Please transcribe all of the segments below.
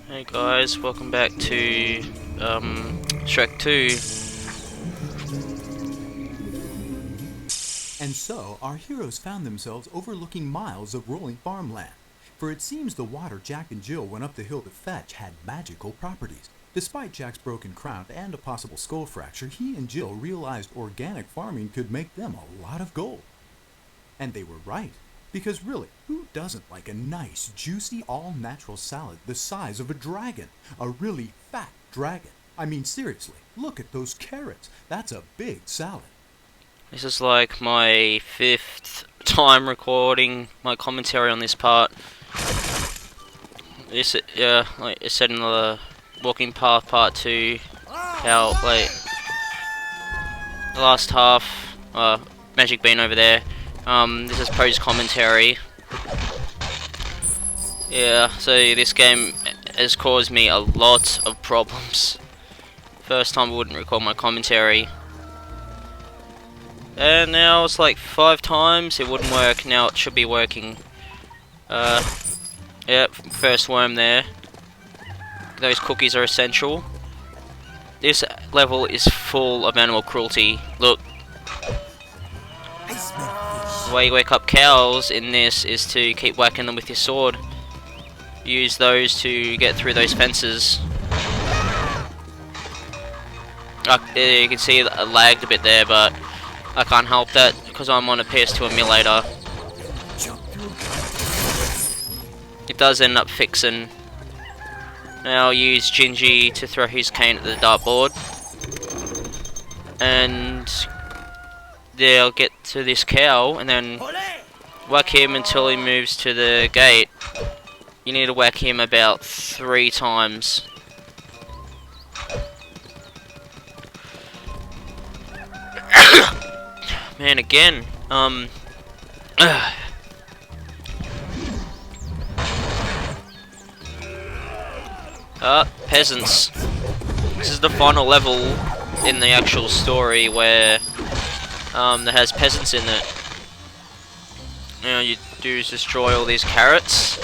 Hey guys, welcome back to Shrek 2. And so, our heroes found themselves overlooking miles of rolling farmland. For it seems the water Jack and Jill went up the hill to fetch had magical properties. Despite Jack's broken crown and a possible skull fracture, he and Jill realized organic farming could make them a lot of gold. And they were right. Because really, who doesn't like a nice, juicy, all-natural salad the size of a dragon? A really fat dragon. I mean, seriously, look at those carrots. That's a big salad. This is like my 5th time recording my commentary on this part. This, like I said in the walking path part 2, how, like, the last half, Magic Bean over there, this is post commentary. Yeah, so this game has caused me a lot of problems. First time I wouldn't record my commentary. And now it's like 5 times it wouldn't work. Now it should be working. Yep, first worm there. Those cookies are essential. This level is full of animal cruelty. Look. The way you wake up cows in this is to keep whacking them with your sword. Use those to get through those fences. You can see I lagged a bit there, but I can't help that because I'm on a PS2 emulator. It does end up fixing. Now I'll use Gingy to throw his cane at the dartboard. And yeah, I'll get to this cow and then whack him until he moves to the gate. You need to whack him about 3 times. Man, again, peasants. This is the final level in the actual story where, that has peasants in it. Now you do is destroy all these carrots,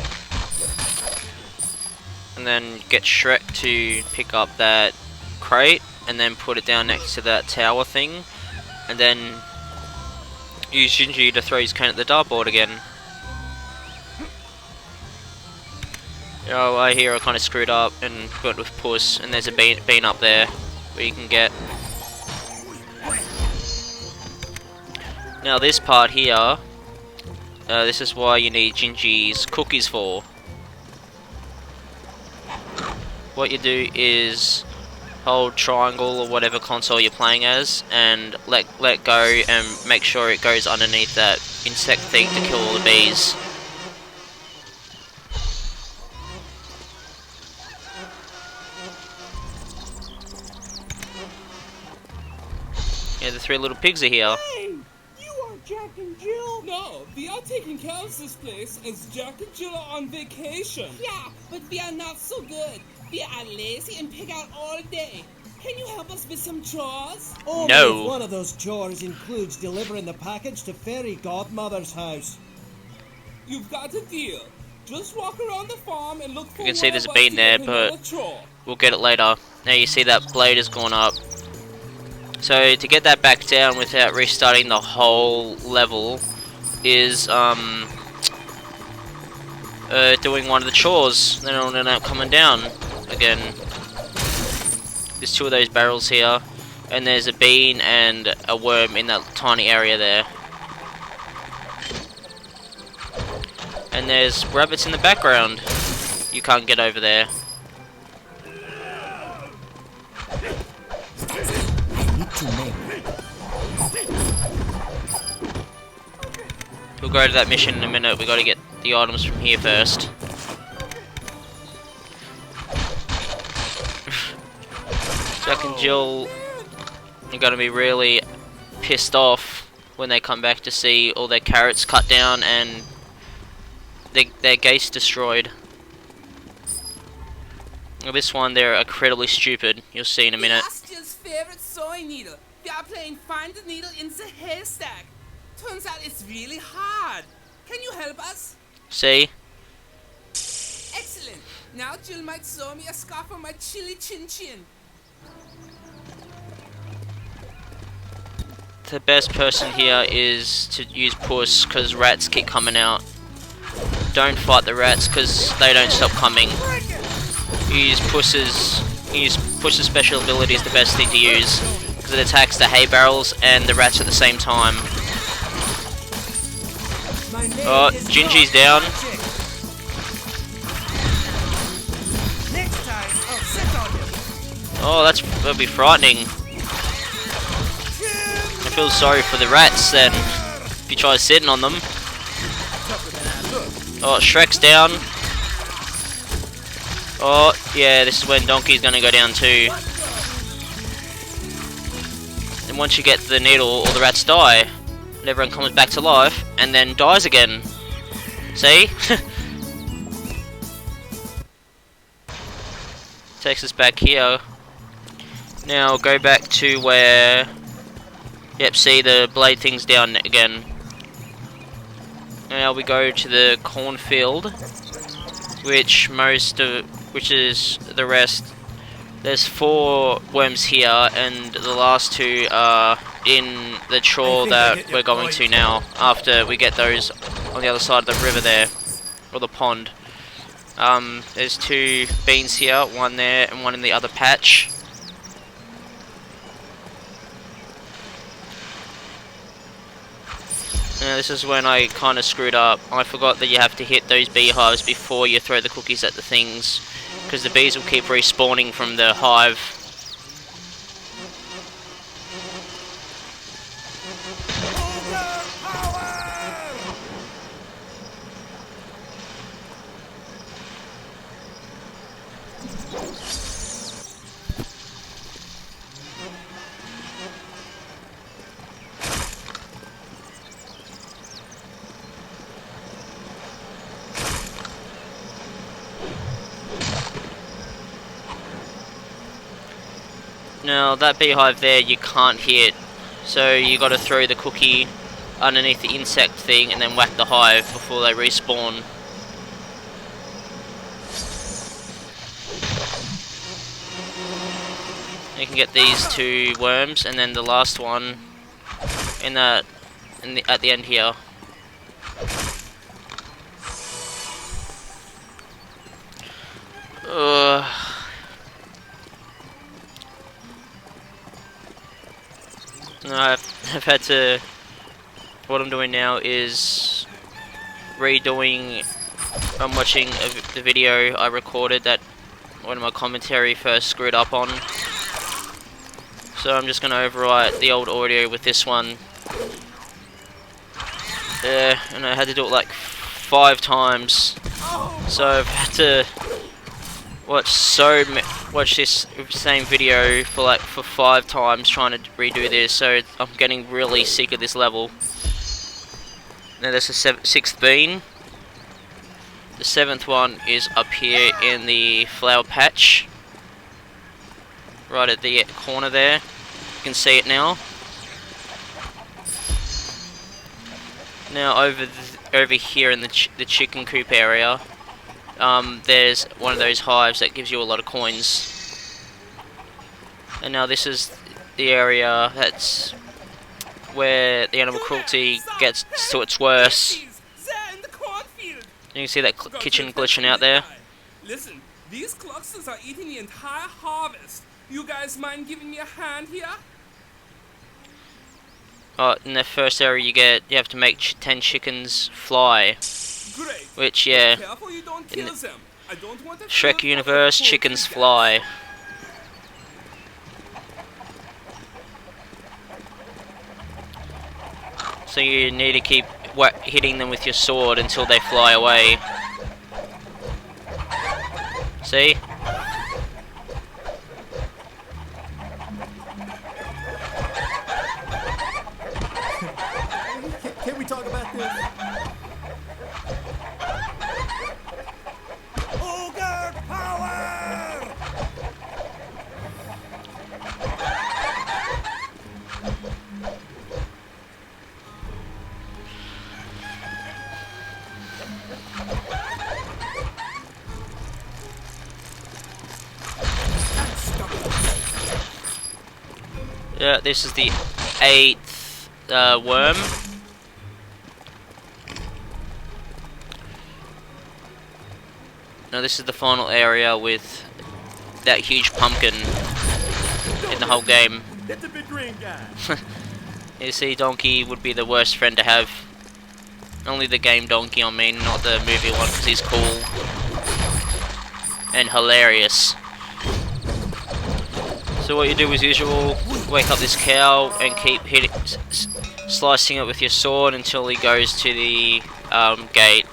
and then get Shrek to pick up that crate, and then put it down next to that tower thing, and then use Gingy to throw his cane at the dartboard again. Oh, I hear I kind of screwed up and got with Puss, and there's a bean up there where you can get. Now this part here, this is why you need Gingy's cookies for. What you do is hold triangle or whatever console you're playing as, and let go and make sure it goes underneath that insect thing to kill all the bees. Yeah, the 3 little pigs are here. Hey, you are Jack and Jill. No, we are taking care of this place as Jack and Jill are on vacation. Yeah, but we are not so good. We are lazy and pick out all day. Can you help us with some chores? Only No. if one of those chores includes delivering the package to Fairy Godmother's house. You've got a deal. Just walk around the farm and look for You can see one there's of a us bean to there, get but another chore. we'll get it later. Now you see that blade has gone up. So to get that back down without restarting the whole level is doing one of the chores. Then it'll end up coming down again. There's 2 of those barrels here, and there's a bean and a worm in that tiny area there. And there's rabbits in the background. You can't get over there. We'll go to that mission in a minute. We gotta get the items from here first. Jack and Jill are gonna be really pissed off when they come back to see all their carrots cut down and their gates destroyed. Well, this one, they're incredibly stupid. You'll see in a minute. Jill's favorite sewing needle. We are playing find the needle in the haystack. Turns out it's really hard. Can you help help us? See? Excellent. Now Jill might sew me a scarf for my chili chin chin. The best person here is to use push, because rats keep coming out. Don't fight the rats, because they don't stop coming. Use push's special ability is the best thing to use, because it attacks the hay barrels and the rats at the same time. Oh, Gingy's down. Oh, that'll be frightening. I feel sorry for the rats then, if you try sitting on them. Oh, Shrek's down. Oh, yeah, this is when Donkey's gonna go down too. And once you get the needle, all the rats die. And everyone comes back to life, and then dies again. See? Takes us back here. Now go back to where... Yep, see the blade thing's down again. Now we go to the cornfield, which is the rest. There's 4 worms here, and the last 2 are in the chore that we're going to now, after we get those on the other side of the river there, or the pond. There's 2 beans here, one there and one in the other patch. Now this is when I kind of screwed up. I forgot that you have to hit those beehives before you throw the cookies at the things, because the bees will keep respawning from the hive. Now that beehive there you can't hit, so you got to throw the cookie underneath the insect thing and then whack the hive before they respawn. You can get these 2 worms, and then the last one at the end here. No, I've had to... What I'm doing now is redoing... I'm watching the video I recorded that one of my commentary first screwed up on. So I'm just going to overwrite the old audio with this one. And I had to do it like 5 times. So I've had to watch this same video for 5 times trying to redo this, so I'm getting really sick of this level. Now there's the 6th bean. The 7th one is up here in the flower patch, right at the corner there. You can see it now. Now over here in the chicken coop area, there's one of those hives that gives you a lot of coins. And now this is the area that's where the animal cruelty gets to its worst. You can see that kitchen glitching out there. Listen, these clusters are eating the entire harvest. You guys mind giving me a hand here? Oh, in the first area you have to make 10 chickens fly. Great. Which, yeah, Careful you don't kill them. I don't want to Shrek universe, chickens fly. So you need to keep hitting them with your sword until they fly away. See? Can we talk about this? Ogre power! Yeah, this is the 8th worm. Now this is the final area with that huge pumpkin in the whole game. That's a big green guy. You see, Donkey would be the worst friend to have. Only the game Donkey, I mean, not the movie one, because he's cool and hilarious. So what you do as usual, wake up this cow and keep slicing it with your sword until he goes to the gate.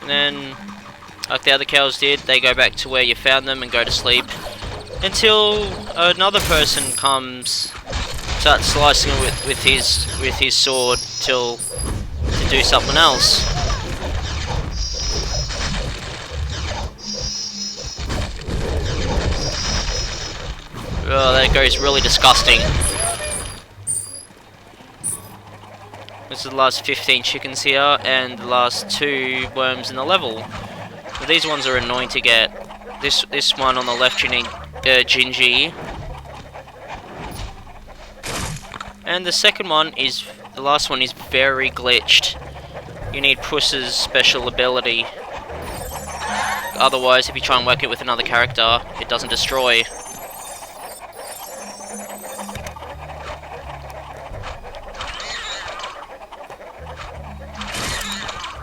And then, like the other cows did, they go back to where you found them and go to sleep until another person comes, starts slicing it with his sword to do something else. Oh, that goes really disgusting. This is the last 15 chickens here, and the last 2 worms in the level. But these ones are annoying to get. This one on the left you need Gingy. And the second one is, the last one is very glitched. You need Puss's special ability. Otherwise, if you try and work it with another character, it doesn't destroy.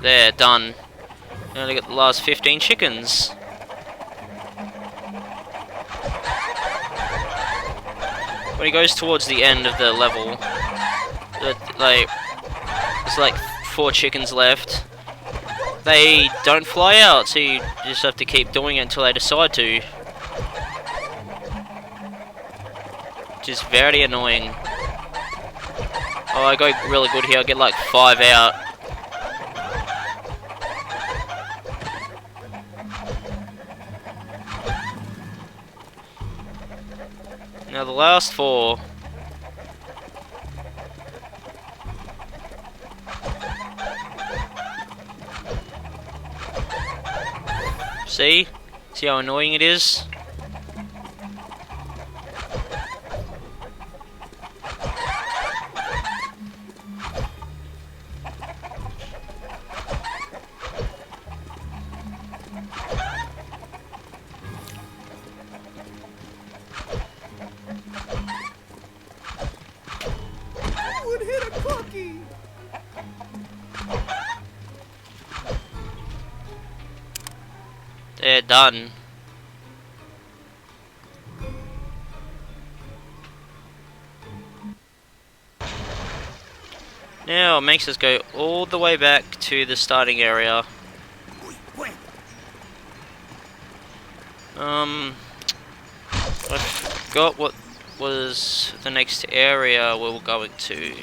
There, done. Now look at the last 15 chickens. When he goes towards the end of the level, there's like 4 chickens left. They don't fly out, so you just have to keep doing it until they decide to. Which is very annoying. Oh, I go really good here, I get like 5 out. Now the last 4. See? See how annoying it is? They're done. Now it makes us go all the way back to the starting area. I forgot what was the next area we were going to.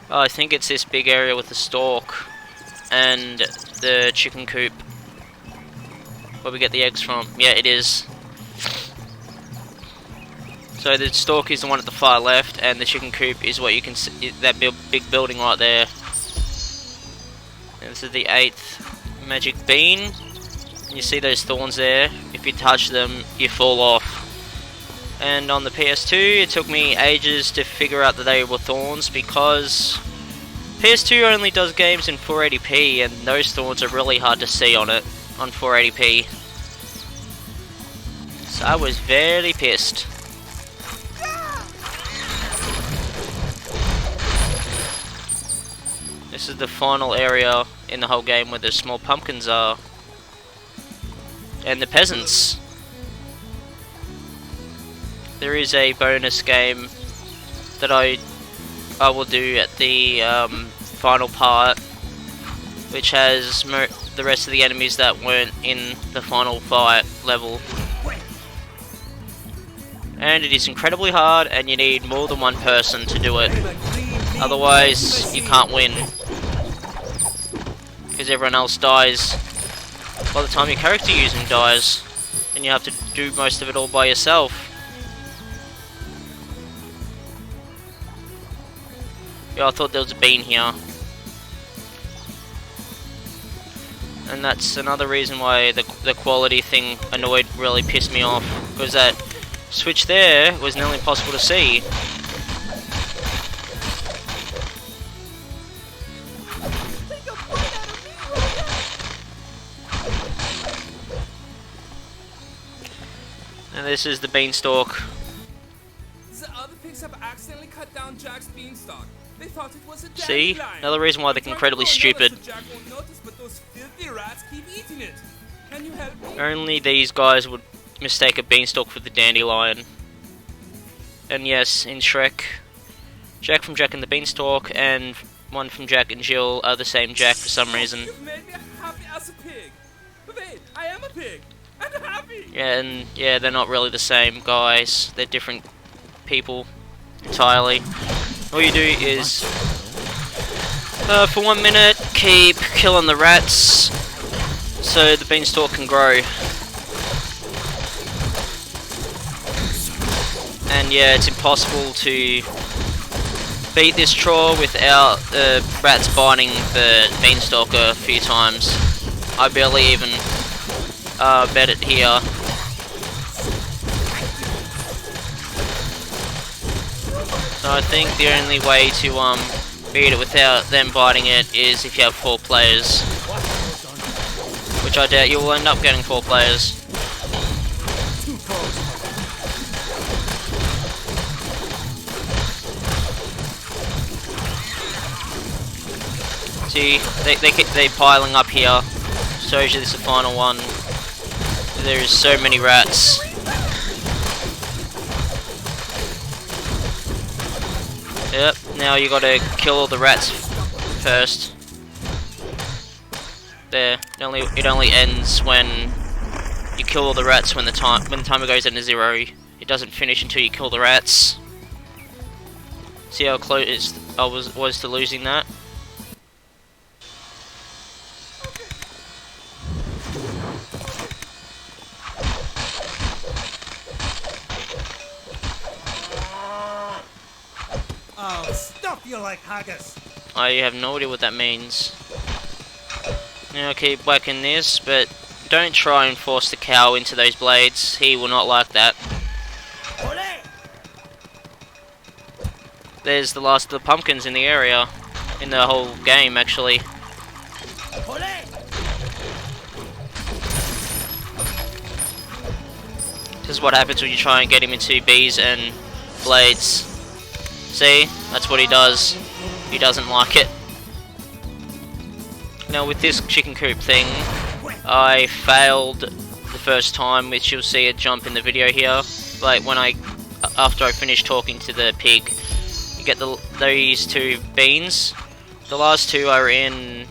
Oh, I think it's this big area with the stalk and the chicken coop where we get the eggs from. Yeah, it is. So the stalk is the one at the far left, and the chicken coop is what you can see, that big building right there. And this is the 8th magic bean. You see those thorns there? If you touch them, you fall off. And on the PS2, it took me ages to figure out that they were thorns, because PS2 only does games in 480p, and those thorns are really hard to see on it, on 480p. So I was very pissed. This is the final area in the whole game where the small pumpkins are. And the peasants. There is a bonus game that I will do at the final part, which has the rest of the enemies that weren't in the final fight level. And it is incredibly hard, and you need more than one person to do it. Otherwise, you can't win. because everyone else dies by the time your character you're using dies, and you have to do most of it all by yourself. Yeah, I thought there was a bean here. And that's another reason why the quality thing really pissed me off, because that switch there was nearly impossible to see. And this is the beanstalk. The other pigs have accidentally cut down Jack's beanstalk. They thought it was a See? dandelion. Another reason why they're incredibly stupid. So Jack won't notice, but those filthy rats keep eating it. Can you help me? Only these guys would mistake a beanstalk for the dandelion. And yes, in Shrek, Jack from Jack and the Beanstalk and one from Jack and Jill are the same Jack for some reason. You've made me happy as a pig. Wait, I am a pig. I'm happy. Yeah, and yeah, they're not really the same guys. They're different people entirely. All you do is, for 1 minute, keep killing the rats so the beanstalk can grow. And yeah, it's impossible to beat this chore without the rats biting the beanstalk a few times. I barely even bet it here. So I think the only way to beat it without them biting it is if you have 4 players. Which I doubt you will end up getting 4 players. See, they piling up here. Shows you this is the final one. There's so many rats. Yep, now you gotta kill all the rats first. There, it only ends when you kill all the rats when the timer goes into 0. It doesn't finish until you kill the rats. See how close I was to losing that? Oh, stuff you like haggis. I have no idea what that means. Now keep whacking this, but don't try and force the cow into those blades. He will not like that. There's the last of the pumpkins in the area. In the whole game, actually. This is what happens when you try and get him into bees and blades. See? That's what he does. He doesn't like it. Now with this chicken coop thing, I failed the first time, which you'll see a jump in the video here. Like after I finish talking to the pig, you get these 2 beans. The last 2 are in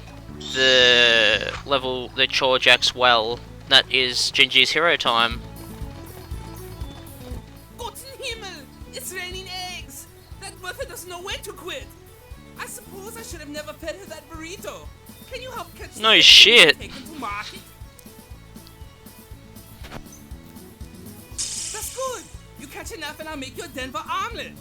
the Chore Jack's well. That is Gingy's hero time. Gotten Himmel! It's raining eggs! That mother doesn't know when to quit! I suppose I should have never fed her that burrito. Can you help catch No shit! Take them to market? That's good! You catch enough and I'll make you a Denver omelet!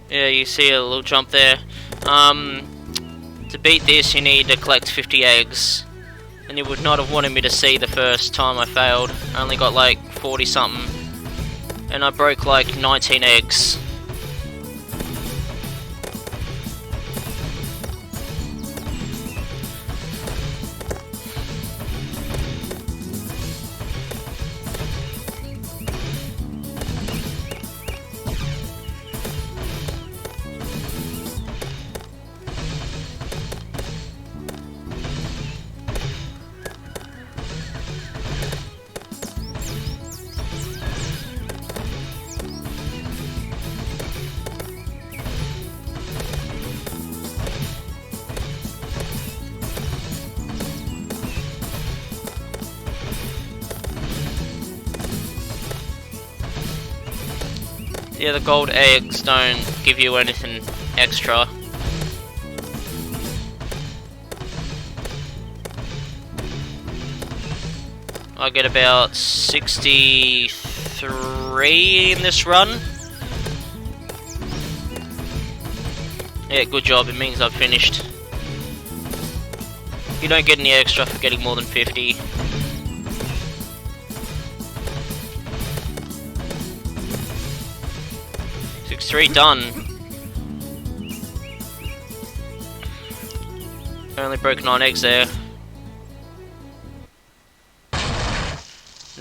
Yeah, you see a little jump there. To beat this, you need to collect 50 eggs. And you would not have wanted me to see the first time I failed. I only got like 40 something. And I broke like 19 eggs. Yeah, the gold eggs don't give you anything extra. I get about 63 in this run. Yeah, good job, it means I've finished. You don't get any extra for getting more than 50. 63 done. Only broke 9 eggs there.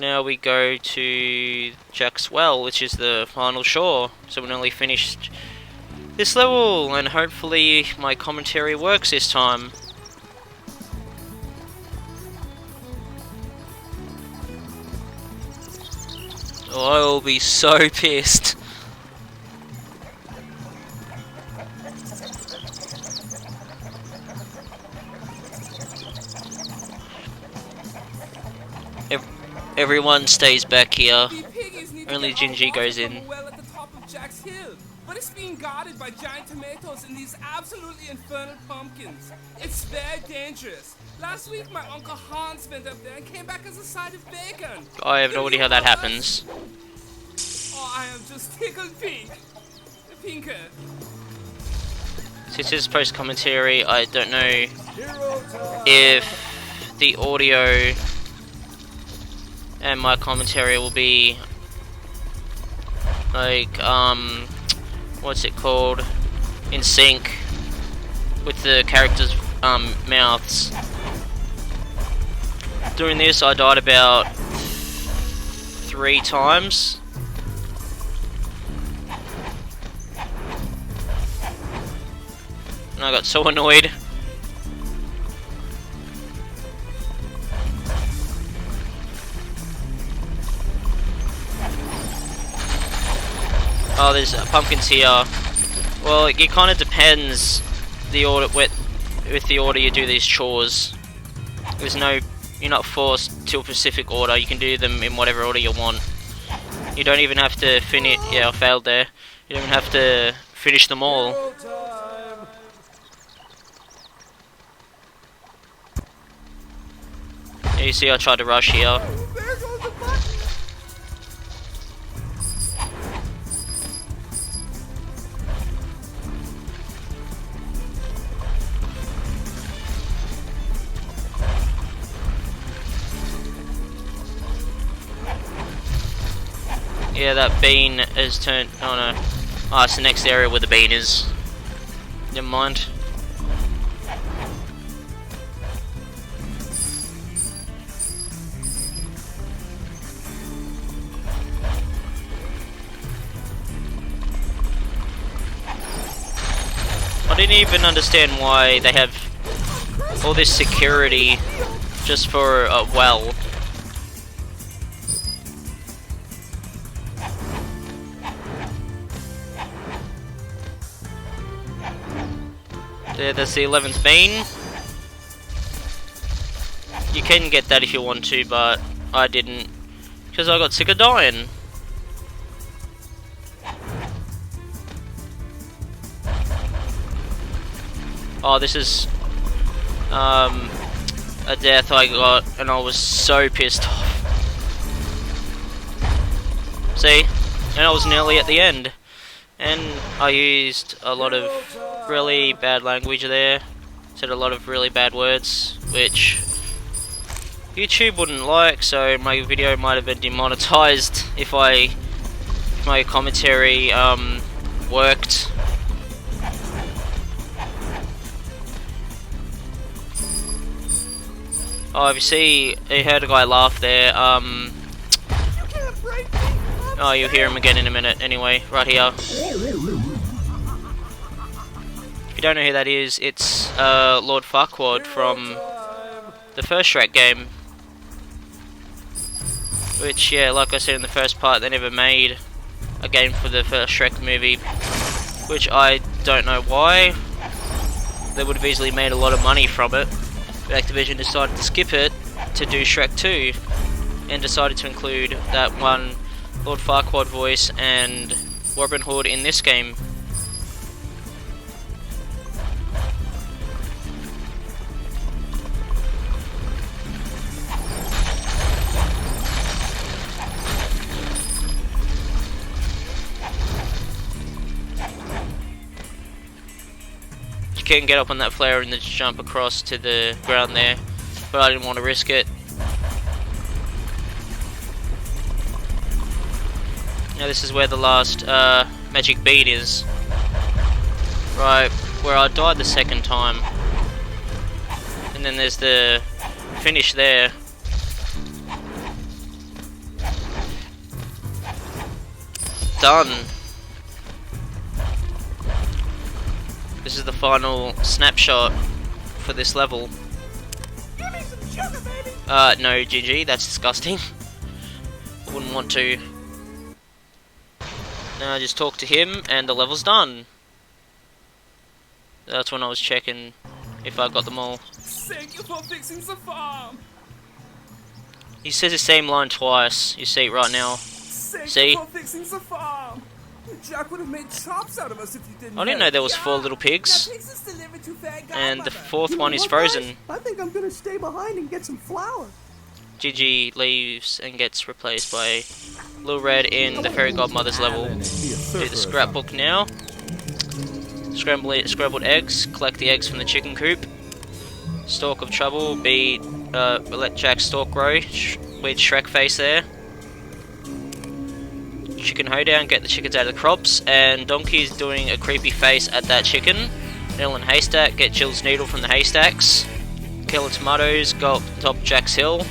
Now we go to Jack's well, which is the final shore. So we nearly finished this level, and hopefully my commentary works this time. Oh, I'll be so pissed. Everyone stays back here. The piggies need Only to get Gingy our water goes from in. a well at the top of Jack's Hill, but it's being guarded by giant tomatoes and these absolutely infernal pumpkins. It's very dangerous. Last week, my Uncle Hans went up there and came back as a side of bacon. I have no idea how that happens. Oh, I am just tickled pink. Pinker. Since this is post commentary, I don't know if the audio and my commentary will be like what's it called, in sync with the characters' mouths. Doing this, I died about 3 times. And I got so annoyed. Oh, there's pumpkins here. Well, it kind of depends the order with the order you do these chores. There's no, you're not forced to a specific order. You can do them in whatever order you want. You don't even have to finish. Yeah, I failed there. You don't even have to finish them all. Yeah, you see, I tried to rush here. Yeah, that bean has turned. Oh no. Oh, it's the next area where the bean is. Never mind. I didn't even understand why they have all this security just for a well. There's the 11th bean. You can get that if you want to, but I didn't, because I got sick of dying. Oh, this is a death I got, and I was so pissed off. See? And I was nearly at the end. And I used a lot of really bad language there. Said a lot of really bad words, which YouTube wouldn't like, so my video might have been demonetized if my commentary worked. Oh, if you see, you heard a guy laugh there. Oh, you'll hear him again in a minute. Anyway, right here. If you don't know who that is, it's Lord Farquaad from the first Shrek game. Which, yeah, like I said in the first part, they never made a game for the first Shrek movie. Which I don't know why. They would have easily made a lot of money from it. But Activision decided to skip it to do Shrek 2. And decided to include that one Lord Farquaad voice and Robin Hood in this game. can get up on that flare and then jump across to the ground there, but I didn't want to risk it. Now this is where the last magic bean is. Right, where I died the second time. And then there's the finish there. Done. This is the final snapshot for this level. Give me some sugar, baby. No, GG, that's disgusting. I wouldn't want to. Now I just talk to him and the level's done. That's when I was checking if I got them all. Thank you for fixing the farm. He says the same line twice. You see it right now. Thank See? you for fixing the farm. Jack would have made chops out of us if you didn't. I didn't know there was 4 little pigs. And the 4th one is frozen. I think I'm gonna stay behind and get some flour. Gigi leaves and gets replaced by Lil Red in the Fairy Godmother's level. Do the scrapbook now. Scrambled eggs. Collect the eggs from the chicken coop. Stalk of trouble. Let Jack stalk grow. Weird Shrek face there. Chicken hoedown. Get the chickens out of the crops. And Donkey's doing a creepy face at that chicken. Needle and haystack. Get Jill's needle from the haystacks. Kill the tomatoes. Go up top Jack's hill.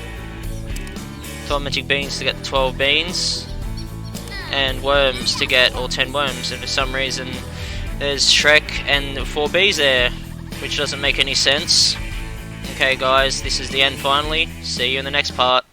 12 magic beans to get the 12 beans, and worms to get all 10 worms, and for some reason there's Shrek and 4 bees there, which doesn't make any sense. Okay guys, this is the end finally. See you in the next part.